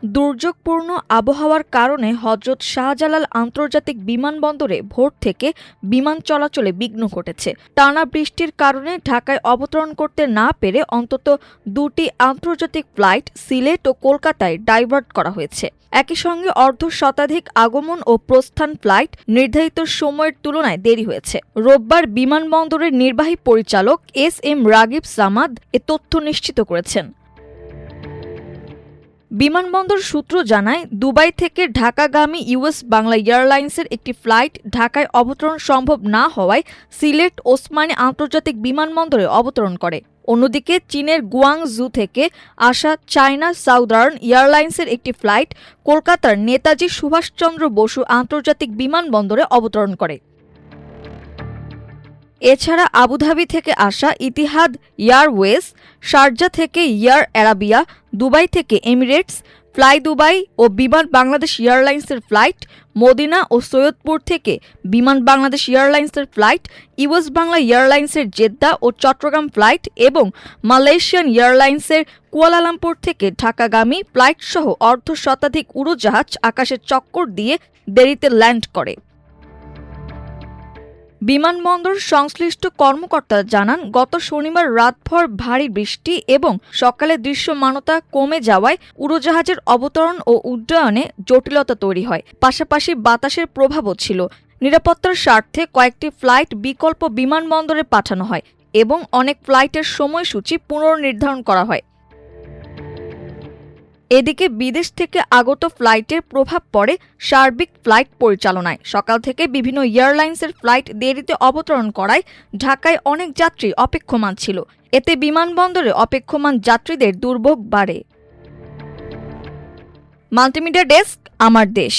দুর্যোগপূর্ণ আবহাওয়ার কারণে হজরত শাহজালাল আন্তর্জাতিক বিমানবন্দরে ভোর থেকে বিমান চলাচলে বিঘ্ন ঘটেছে। টানা বৃষ্টির কারণে ঢাকায় অবতরণ করতে না পেরে অন্তত দুটি আন্তর্জাতিক ফ্লাইট সিলেট ও কলকাতায় ডাইভার্ট করা হয়েছে। একই সঙ্গে অর্ধশতাধিক আগমন ও প্রস্থান ফ্লাইট নির্ধারিত সময়ের তুলনায় দেরি হয়েছে। রোববার বিমানবন্দরের নির্বাহী পরিচালক এস.এম. রাগিব সামাদ এ তথ্য নিশ্চিত করেছেন। বিমানবন্দর সূত্র জানায়, দুবাই থেকে ঢাকাগামী ইউএস বাংলা এয়ারলাইন্সের একটি ফ্লাইট ঢাকায় অবতরণ সম্ভব না হওয়ায় সিলেট ওসমানী আন্তর্জাতিক বিমানবন্দরে অবতরণ করে। অন্যদিকে চীনের গুয়াংজু থেকে আসা চায়না সাউদার্ন এয়ারলাইন্সের একটি ফ্লাইট কলকাতার নেতাজি সুভাষচন্দ্র বসু আন্তর্জাতিক বিমানবন্দরে অবতরণ করে। এছাড়া আবুধাবি থেকে আসা ইতিহাদ এয়ারওয়েজ, শারজা থেকে এয়ার আরাবিয়া, দুবাই থেকে এমিরেটস, ফ্লাই দুবাই ও বিমান বাংলাদেশ এয়ারলাইন্সের ফ্লাইট, মদিনা ও সৈয়দপুর থেকে বিমান বাংলাদেশ এয়ারলাইন্সের ফ্লাইট, ইউএস বাংলা এয়ারলাইন্সের জেদ্দা ও চট্টগ্রাম ফ্লাইট এবং মালয়েশিয়ান এয়ারলাইন্সের কুয়ালালামপুর থেকে ঢাকাগামী ফ্লাইটসহ অর্ধশতাধিক উড়োজাহাজ আকাশে চক্কর দিয়ে দেরিতে ল্যান্ড করে। বিমানবন্দর সংশ্লিষ্ট কর্মকর্তারা জানান, গত শনিবার রাতভর ভারী বৃষ্টি এবং সকালে দৃশ্যমানতা কমে যাওয়ায় উড়োজাহাজের অবতরণ ও উড্ডয়নে জটিলতা তৈরি হয়। পাশাপাশি বাতাসের প্রভাবও ছিল। নিরাপত্তার স্বার্থে কয়েকটি ফ্লাইট বিকল্প বিমানবন্দরে পাঠানো হয় এবং অনেক ফ্লাইটের সময়সূচি পুনর্নির্ধারণ করা হয়। এদিকে বিদেশ থেকে আগত ফ্লাইটের প্রভাব পড়ে সার্বিক ফ্লাইট পরিচালনায়। সকাল থেকে বিভিন্ন এয়ারলাইন্সের ফ্লাইট দেরিতে অবতরণ করায় ঢাকায় অনেক যাত্রী অপেক্ষমান ছিল। এতে বিমানবন্দরে অপেক্ষমান যাত্রীদের দুর্ভোগ বাড়ে। মাল্টিমিডিয়া ডেস্ক, আমার দেশ।